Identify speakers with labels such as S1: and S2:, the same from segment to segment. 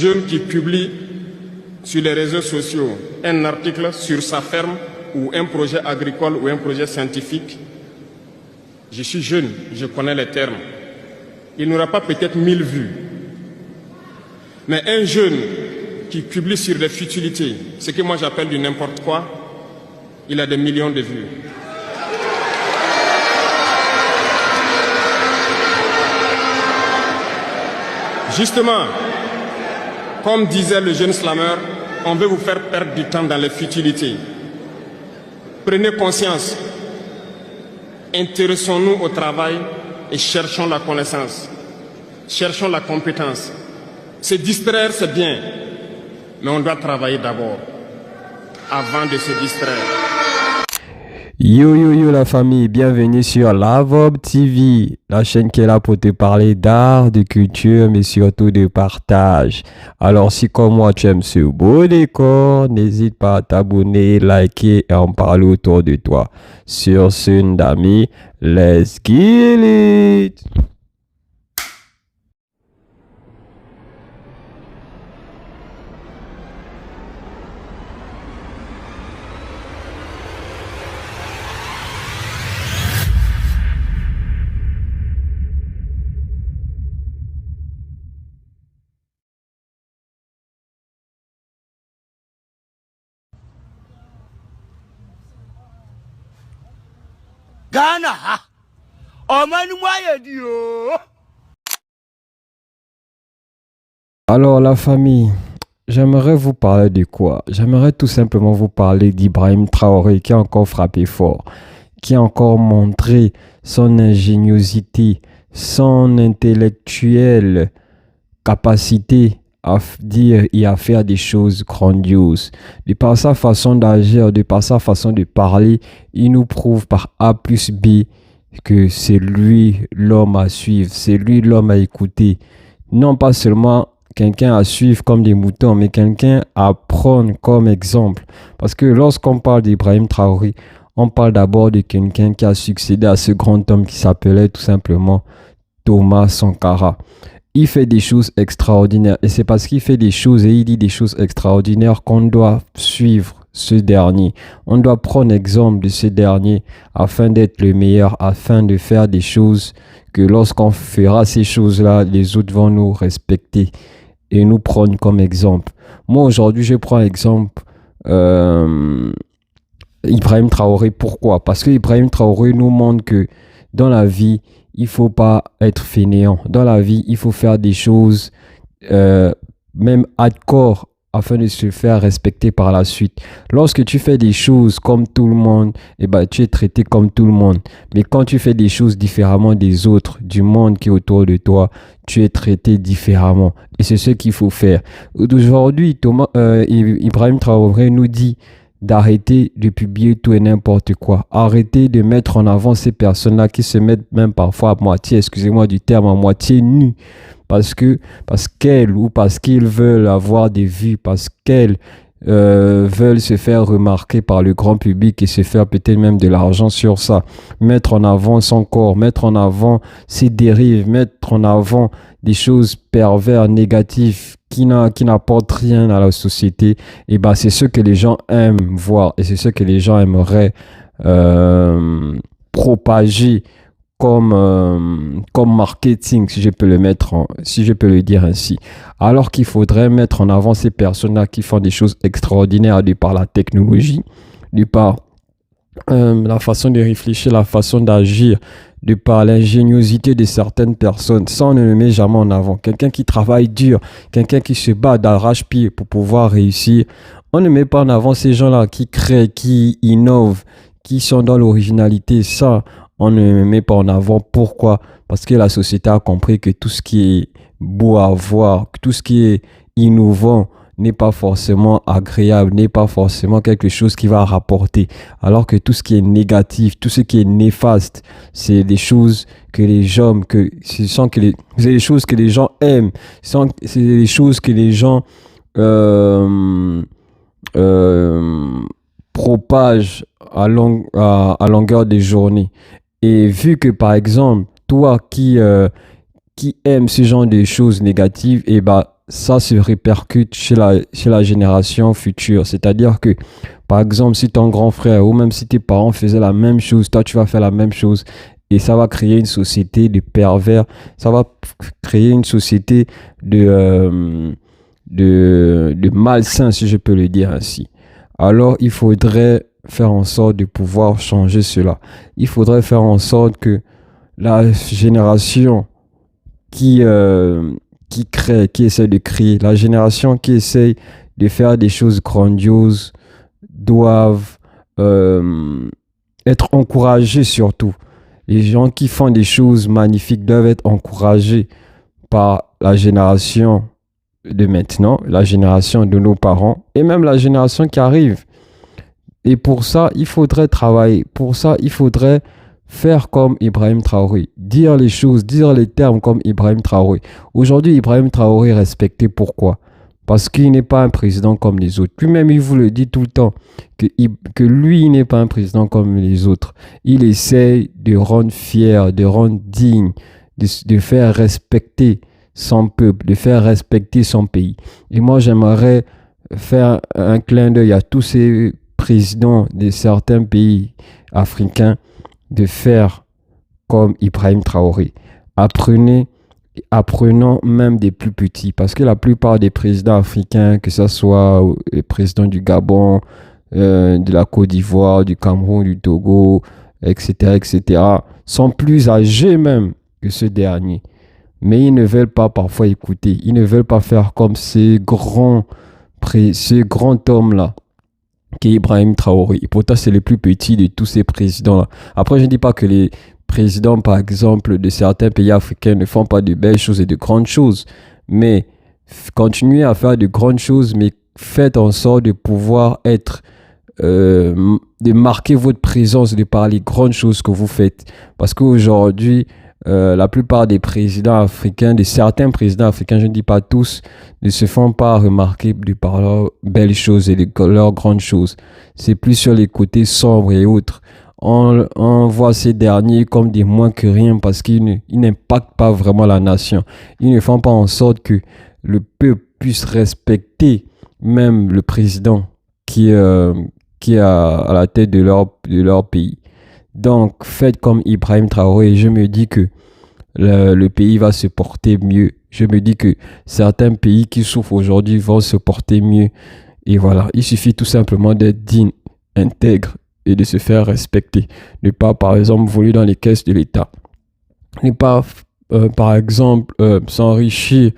S1: jeune qui publie sur les réseaux sociaux un article sur sa ferme ou un projet agricole ou un projet scientifique, je suis jeune, je connais les termes. Il n'aura pas peut-être 1000 vues. Mais un jeune qui publie sur des futilités, ce que moi j'appelle du n'importe quoi, il a des millions de vues. Justement, comme disait le jeune slammer, on veut vous faire perdre du temps dans les futilités. Prenez conscience. Intéressons-nous au travail et cherchons la connaissance. Cherchons la compétence. Se distraire, c'est bien, mais on doit travailler d'abord, avant de se distraire.
S2: Yo yo yo la famille, bienvenue sur Lavob TV, la chaîne qui est là pour te parler d'art, de culture, mais surtout de partage. Alors si comme moi tu aimes ce beau décor, n'hésite pas à t'abonner, liker et en parler autour de toi. Sur ce, d'amis, let's kill it!
S3: Ghana, Omani Moyedio.
S2: Alors la famille, j'aimerais vous parler de quoi? J'aimerais tout simplement vous parler d'Ibrahim Traoré qui a encore frappé fort, qui a encore montré son ingéniosité, son intellectuelle capacité à dire et à faire des choses grandioses. De par sa façon d'agir, de par sa façon de parler, il nous prouve par A plus B que c'est lui l'homme à suivre, c'est lui l'homme à écouter. Non pas seulement quelqu'un à suivre comme des moutons, mais quelqu'un à prendre comme exemple. Parce que lorsqu'on parle d'Ibrahim Traoré, on parle d'abord de quelqu'un qui a succédé à ce grand homme qui s'appelait tout simplement Thomas Sankara. Il fait des choses extraordinaires et c'est parce qu'il fait des choses et il dit des choses extraordinaires qu'on doit suivre ce dernier. On doit prendre exemple de ce dernier afin d'être le meilleur, afin de faire des choses que lorsqu'on fera ces choses-là, les autres vont nous respecter et nous prendre comme exemple. Moi aujourd'hui, je prends exemple Ibrahim Traoré. Pourquoi? Parce que Ibrahim Traoré nous montre que dans la vie, il ne faut pas être fainéant. Dans la vie, il faut faire des choses, même hardcore, afin de se faire respecter par la suite. Lorsque tu fais des choses comme tout le monde, eh ben, tu es traité comme tout le monde. Mais quand tu fais des choses différemment des autres, du monde qui est autour de toi, tu es traité différemment. Et c'est ce qu'il faut faire. Aujourd'hui, Ibrahim Traoré nous dit d'arrêter de publier tout et n'importe quoi. Arrêter de mettre en avant ces personnes-là qui se mettent même parfois à moitié, excusez-moi du terme, à moitié nues. Parce qu'elles ou parce qu'ils veulent avoir des vues, parce qu'elles veulent se faire remarquer par le grand public et se faire peut-être même de l'argent sur ça. Mettre en avant son corps, mettre en avant ses dérives, mettre en avant des choses perverses, négatives, qui n'apportent rien à la société. Et ben, c'est ce que les gens aiment voir et c'est ce que les gens aimeraient propager comme marketing, si je peux le dire ainsi. Alors qu'il faudrait mettre en avant ces personnes-là qui font des choses extraordinaires de par la technologie, de par la façon de réfléchir, la façon d'agir, de par l'ingéniosité de certaines personnes. Ça, on ne le met jamais en avant. Quelqu'un qui travaille dur, quelqu'un qui se bat d'arrache-pied pour pouvoir réussir. On ne met pas en avant ces gens-là qui créent, qui innovent, qui sont dans l'originalité. Ça, on ne met pas en avant. Pourquoi? Parce que la société a compris que tout ce qui est beau à voir, tout ce qui est innovant n'est pas forcément agréable, n'est pas forcément quelque chose qui va rapporter. Alors que tout ce qui est négatif, tout ce qui est néfaste, c'est des choses que les gens, c'est des choses que les gens aiment, c'est des choses que les gens propagent à longueur des journées. Et vu que par exemple, toi qui aimes ce genre de choses négatives, et bah, ça se répercute chez la génération future. C'est-à-dire que, par exemple, si ton grand frère ou même si tes parents faisaient la même chose, toi, tu vas faire la même chose. Et ça va créer une société de pervers. Ça va créer une société de malsains, si je peux le dire ainsi. Alors, il faudrait faire en sorte de pouvoir changer cela. Il faudrait faire en sorte que la génération qui essaie de créer, la génération qui essaie de faire des choses grandioses, doivent être encouragés surtout. Les gens qui font des choses magnifiques doivent être encouragés par la génération de maintenant, la génération de nos parents et même la génération qui arrive. Et pour ça, il faudrait travailler. Pour ça, il faudrait faire comme Ibrahim Traoré. Dire les choses, dire les termes comme Ibrahim Traoré. Aujourd'hui, Ibrahim Traoré est respecté. Pourquoi? Parce qu'il n'est pas un président comme les autres. Lui-même, il vous le dit tout le temps, que lui, il n'est pas un président comme les autres. Il essaie de rendre fier, de rendre digne, de faire respecter son peuple, de faire respecter son pays. Et moi, j'aimerais faire un clin d'œil à tous ces présidents de certains pays africains de faire comme Ibrahim Traoré. Apprenons même des plus petits, parce que la plupart des présidents africains, que ce soit le président du Gabon, de la Côte d'Ivoire, du Cameroun, du Togo, etc., sont plus âgés même que ceux derniers. Mais ils ne veulent pas parfois écouter. Ils ne veulent pas faire comme ces grands hommes-là, qui est Ibrahim Traoré. Et pourtant, c'est le plus petit de tous ces présidents-là. Après, je ne dis pas que les présidents, par exemple, de certains pays africains ne font pas de belles choses et de grandes choses. Mais continuez à faire de grandes choses, mais faites en sorte de pouvoir être, de marquer votre présence de par les grandes choses que vous faites. Parce qu'aujourd'hui, la plupart des présidents africains, de certains présidents africains, je ne dis pas tous, ne se font pas remarquer de par leurs belles choses et leurs grandes choses. C'est plus sur les côtés sombres et autres. On voit ces derniers comme des moins que rien parce qu'ils n'impactent pas vraiment la nation. Ils ne font pas en sorte que le peuple puisse respecter même le président qui est à la tête de leur pays. Donc, faites comme Ibrahim Traoré et je me dis que le pays va se porter mieux. Je me dis que certains pays qui souffrent aujourd'hui vont se porter mieux. Et voilà, il suffit tout simplement d'être digne, intègre et de se faire respecter. Ne pas, par exemple, voler dans les caisses de l'État. Ne pas, par exemple, s'enrichir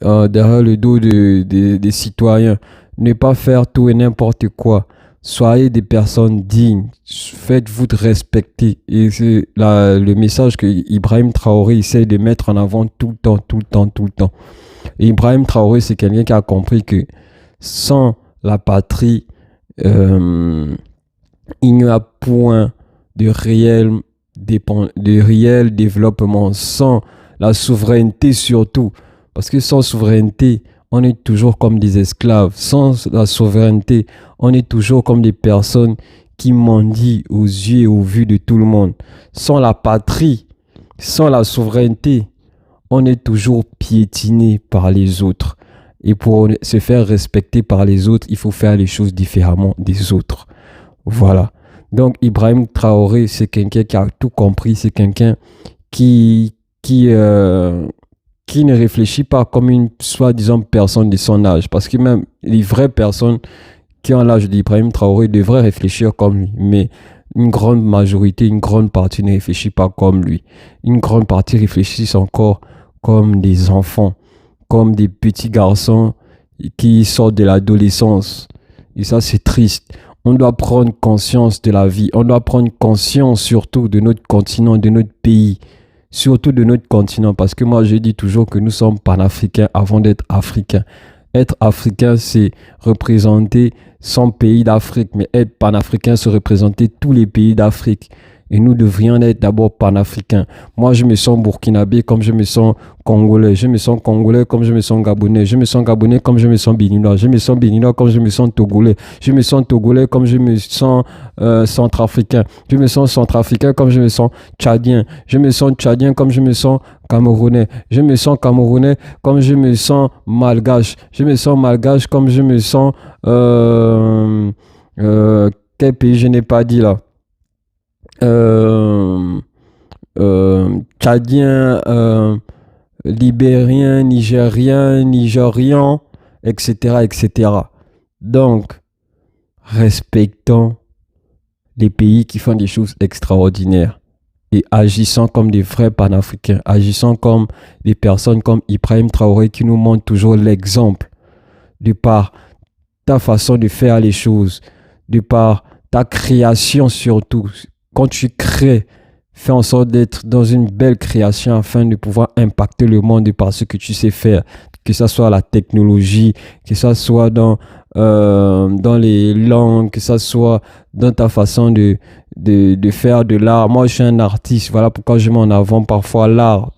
S2: derrière le dos des citoyens. Ne pas faire tout et n'importe quoi. Soyez des personnes dignes, faites-vous respecter. Et c'est le message que Ibrahim Traoré essaie de mettre en avant tout le temps. Et Ibrahim Traoré, c'est quelqu'un qui a compris que sans la patrie, il n'y a point de réel développement, sans la souveraineté surtout. Parce que sans souveraineté, on est toujours comme des esclaves. Sans la souveraineté, on est toujours comme des personnes qui mendient aux yeux et aux vues de tout le monde. Sans la patrie, sans la souveraineté, on est toujours piétiné par les autres. Et pour se faire respecter par les autres, il faut faire les choses différemment des autres. Voilà. Donc Ibrahim Traoré, c'est quelqu'un qui a tout compris. C'est quelqu'un qui ne réfléchit pas comme une soi-disant personne de son âge. Parce que même les vraies personnes qui ont l'âge d'Ibrahim Traoré devraient réfléchir comme lui. Mais une grande majorité, une grande partie ne réfléchit pas comme lui. Une grande partie réfléchissent encore comme des enfants, comme des petits garçons qui sortent de l'adolescence. Et ça, c'est triste. On doit prendre conscience de la vie. On doit prendre conscience surtout de notre continent, de notre pays. Surtout de notre continent, parce que moi je dis toujours que nous sommes panafricains avant d'être africains. Être africain, c'est représenter son pays d'Afrique, mais être panafricain, c'est représenter tous les pays d'Afrique. Et nous devrions être d'abord panafricains. Moi, je me sens burkinabé comme je me sens congolais. Je me sens congolais comme je me sens gabonais. Je me sens gabonais comme je me sens béninois. Je me sens béninois comme je me sens togolais. Je me sens togolais comme je me sens centrafricain. Je me sens centrafricain comme je me sens tchadien. Je me sens tchadien comme je me sens camerounais. Je me sens camerounais comme je me sens malgache. Je me sens malgache comme je me sens... quel pays je n'ai pas dit là? Tchadien, libérien, nigérian, etc., etc. Donc, respectons les pays qui font des choses extraordinaires et agissant comme des vrais panafricains, agissant comme des personnes comme Ibrahim Traoré qui nous montre toujours l'exemple de par ta façon de faire les choses, de par ta création surtout. Quand tu crées, fais en sorte d'être dans une belle création afin de pouvoir impacter le monde par ce que tu sais faire, que ce soit la technologie, que ce soit dans les langues, que ce soit dans ta façon de faire de l'art. Moi, je suis un artiste, voilà pourquoi je mets en avant parfois l'art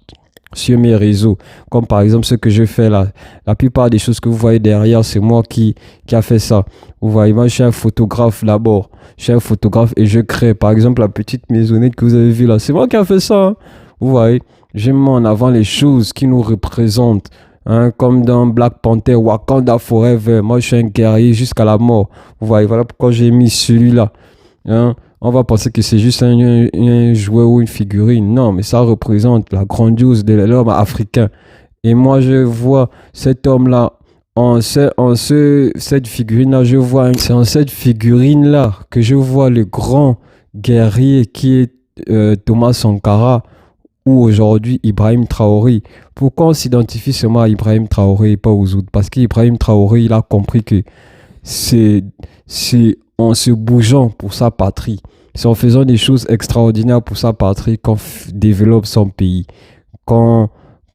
S2: sur mes réseaux, comme par exemple ce que je fais là. La plupart des choses que vous voyez derrière, c'est moi qui a fait ça. Vous voyez, moi je suis un photographe d'abord. Je suis un photographe et je crée. Par exemple, la petite maisonnette que vous avez vue là, c'est moi qui a fait ça. Hein. Vous voyez, je mets en avant les choses qui nous représentent. Hein, comme dans Black Panther, Wakanda Forever. Moi, je suis un guerrier jusqu'à la mort. Vous voyez, voilà pourquoi j'ai mis celui-là. Hein. On va penser que c'est juste un jouet ou une figurine. Non, mais ça représente la grandiose de l'homme africain. Et moi, je vois cet homme-là, cette figurine-là, c'est en cette figurine-là que je vois le grand guerrier qui est Thomas Sankara ou aujourd'hui Ibrahim Traoré. Pourquoi on s'identifie seulement à Ibrahim Traoré et pas aux autres? Parce qu'Ibrahim Traoré, il a compris que c'est en se bougeant pour sa patrie, c'est en faisant des choses extraordinaires pour sa patrie qu'on développe son pays, qu'on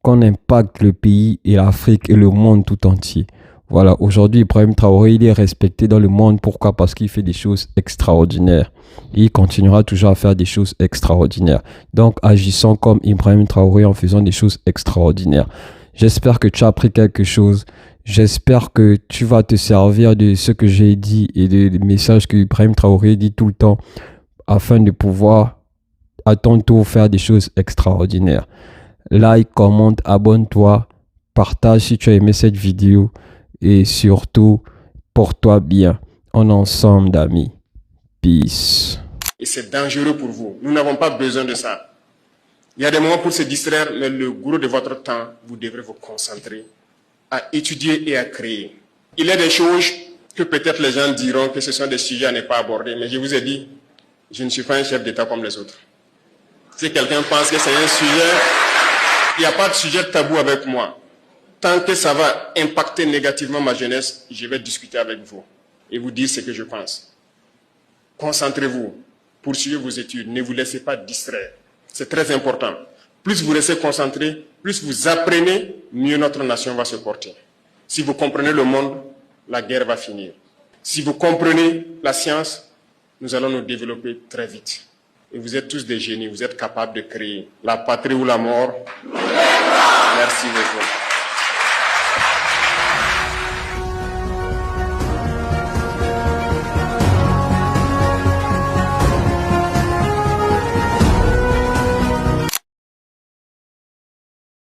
S2: impacte le pays et l'Afrique et le monde tout entier. Voilà, aujourd'hui, Ibrahim Traoré, il est respecté dans le monde. Pourquoi? Parce qu'il fait des choses extraordinaires. Et il continuera toujours à faire des choses extraordinaires. Donc, agissons comme Ibrahim Traoré en faisant des choses extraordinaires. J'espère que tu as appris quelque chose. J'espère que tu vas te servir de ce que j'ai dit et des messages que Ibrahim Traoré dit tout le temps afin de pouvoir à ton tour faire des choses extraordinaires. Like, commente, abonne-toi, partage si tu as aimé cette vidéo et surtout, porte-toi bien. On est ensemble, d'amis. Peace.
S1: Et c'est dangereux pour vous. Nous n'avons pas besoin de ça. Il y a des moments pour se distraire, mais le gros de votre temps, vous devrez vous concentrer à étudier et à créer. Il y a des choses que peut-être les gens diront que ce sont des sujets à ne pas aborder, mais je vous ai dit, je ne suis pas un chef d'État comme les autres. Si quelqu'un pense que c'est un sujet, il n'y a pas de sujet tabou avec moi. Tant que ça va impacter négativement ma jeunesse, je vais discuter avec vous et vous dire ce que je pense. Concentrez-vous, poursuivez vos études, ne vous laissez pas distraire. C'est très important. Plus vous restez concentré, plus vous apprenez, mieux notre nation va se porter. Si vous comprenez le monde, la guerre va finir. Si vous comprenez la science, nous allons nous développer très vite. Et vous êtes tous des génies, vous êtes capables de créer la patrie ou la mort. Merci beaucoup.